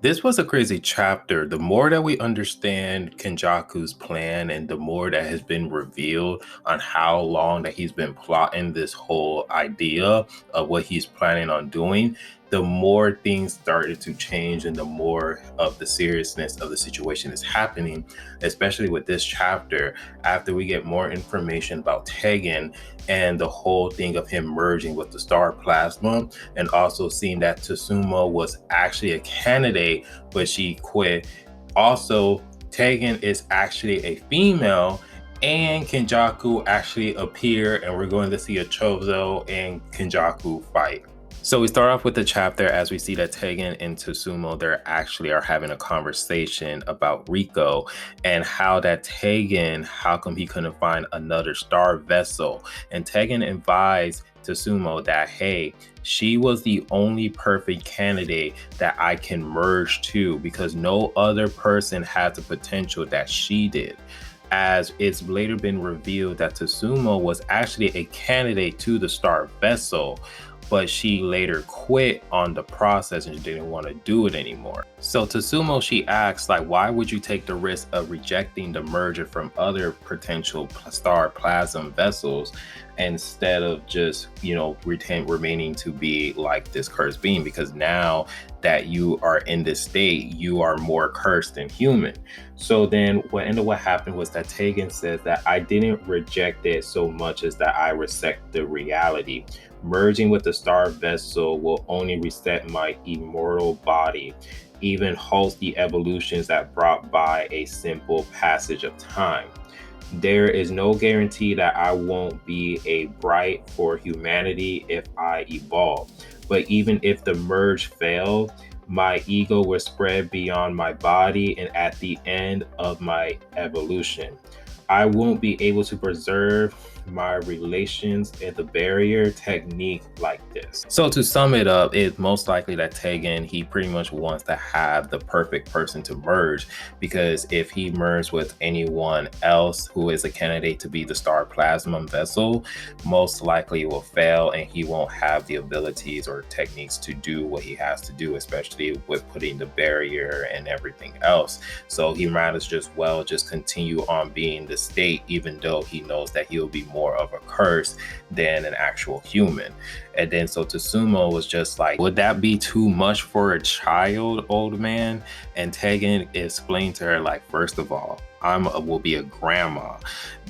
This was a crazy chapter. The more that we understand Kenjaku's plan and the more that has been revealed on how long that he's been plotting this whole idea of what he's planning on doing, the more things started to change and the more of the seriousness of the situation is happening, especially with this chapter. After we get more information about Tengen and the whole thing of him merging with the star plasma, and also seeing that Tsusumu was actually a candidate, but she quit. Also, Tengen is actually a female, and Kenjaku actually appear, and we're going to see a Choso and Kenjaku fight. So we start off with the chapter as we see that Tengen and Tsusumu, they actually are having a conversation about Rico and how that Tengen, how come he couldn't find another star vessel? And Tengen advised Tsusumu that, hey, she was the only perfect candidate that I can merge to because no other person had the potential that she did. As it's later been revealed that Tsusumu was actually a candidate to the star vessel, but she later quit on the process and she didn't want to do it anymore. So Tsusumu, she asks, like, why would you take the risk of rejecting the merger from other potential star plasma vessels instead of just, remaining to be like this cursed being? Because now that you are in this state, you are more cursed than human. So then what happened was that Tengen says that I didn't reject it so much as that I reject the reality. Merging with the star vessel will only reset my immortal body, even halt the evolutions that brought by a simple passage of time. There is no guarantee that I won't be a bright for humanity if I evolve. But even if the merge failed, my ego will spread beyond my body, and at the end of my evolution, I won't be able to preserve my relations in the barrier technique like this. So to sum it up, it's most likely that Tengen, he pretty much wants to have the perfect person to merge, because if he merges with anyone else who is a candidate to be the star plasma vessel, most likely it will fail and he won't have the abilities or techniques to do what he has to do, especially with putting the barrier and everything else. So he might as just continue on being the state, even though he knows that he'll be more of a curse than an actual human. And then so Tsusumu was just like, would that be too much for a child, old man? And Tengen explained to her, like, first of all, will be a grandma,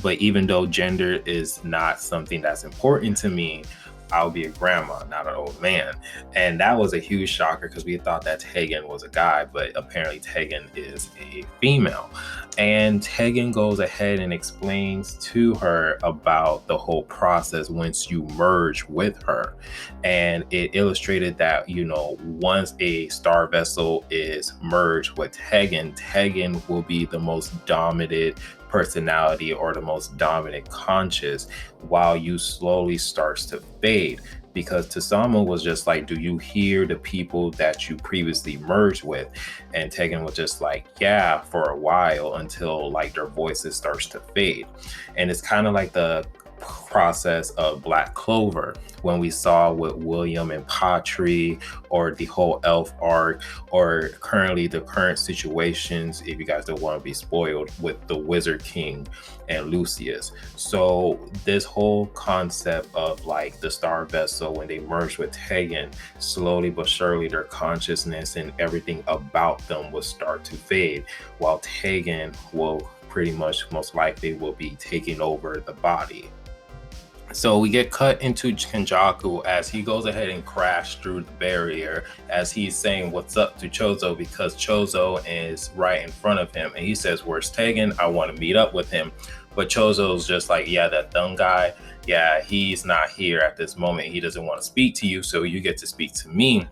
but even though gender is not something that's important to me, I'll be a grandma, not an old man. And that was a huge shocker because we thought that Tengen was a guy, but apparently Tengen is a female. And Tengen goes ahead and explains to her about the whole process once you merge with her. And it illustrated that, once a star vessel is merged with Tengen will be the most dominant personality or the most dominant conscious, while you slowly starts to fade. Because Tsusumu was just like, do you hear the people that you previously merged with? And Tengen was just like, yeah, for a while, until like their voices starts to fade. And it's kind of like the process of Black Clover when we saw with William and Patry, or the whole elf arc, or currently the current situations, if you guys don't want to be spoiled, with the Wizard King and Lucius. So this whole concept of like the star vessel, when they merge with Tengen, slowly but surely their consciousness and everything about them will start to fade, while Tengen will pretty much most likely will be taking over the body. So we get cut into Kenjaku as he goes ahead and crashes through the barrier as he's saying what's up to Choso, because Choso is right in front of him. And he says, where's Tengen? I want to meet up with him. But Choso's just like, yeah, that dumb guy, yeah, he's not here at this moment. He doesn't want to speak to you, so you get to speak to me.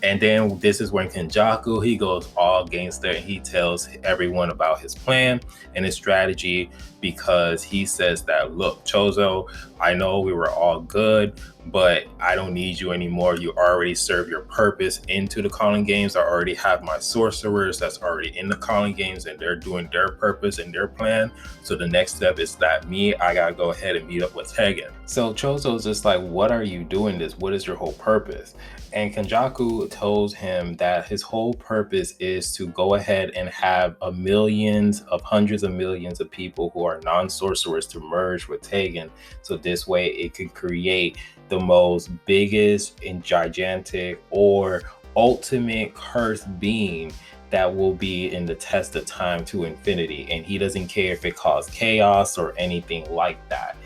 And then this is when Kenjaku, he goes all gangster and he tells everyone about his plan and his strategy, because he says that, look, Choso, I know we were all good, but I don't need you anymore. You already serve your purpose into the calling games. I already have my sorcerers that's already in the calling games, and they're doing their purpose and their plan. So the next step is that I gotta go ahead and meet up with Tengen. So Choso's just like, what are you doing this? What is your whole purpose? And Kenjaku tells him that his whole purpose is to go ahead and have hundreds of millions of people who are non-sorcerers to merge with Tengen. So this way it could create the most biggest and gigantic or ultimate cursed being that will be in the test of time to infinity. And he doesn't care if it caused chaos or anything like that.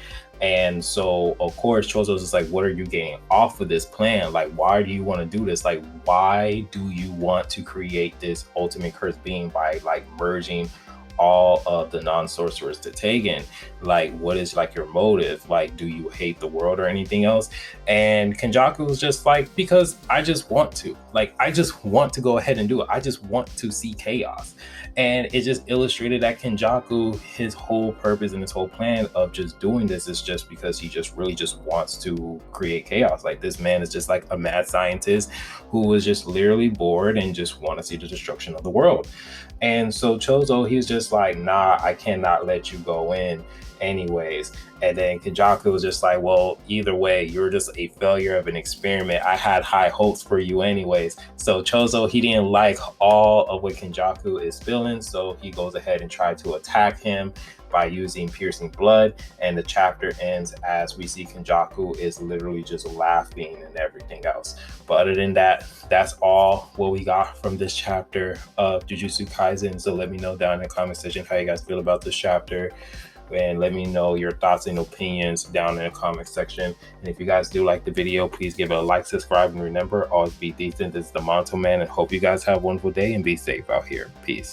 And so, of course, Choso's just like, what are you getting off of this plan? Like, why do you want to do this? Like, why do you want to create this ultimate cursed being by like merging all of the non-sorcerers to Tengen? Like, what is like your motive? Like, do you hate the world or anything else? And Kenjaku was just like, because I just want to. Like, I just want to go ahead and do it. I just want to see chaos. And it just illustrated that Kenjaku, his whole purpose and his whole plan of just doing this is just because he just really just wants to create chaos. Like, this man is just like a mad scientist who was just literally bored and just want to see the destruction of the world. And so Choso, he's just like, nah, I cannot let you go in anyways. And then Kenjaku was just like, well, either way, you're just a failure of an experiment. I had high hopes for you anyways. So Choso, he didn't like all of what Kenjaku is feeling, so he goes ahead and tried to attack him by using piercing blood, and the chapter ends as we see Kenjaku is literally just laughing and everything else. But other than that, that's all what we got from this chapter of Jujutsu Kaisen. So let me know down in the comment section how you guys feel about this chapter, and let me know your thoughts and opinions down in the comment section. And if you guys do like the video, please give it a like, subscribe, and remember, always be decent. This is the Monto Man, and hope you guys have a wonderful day and be safe out here. Peace.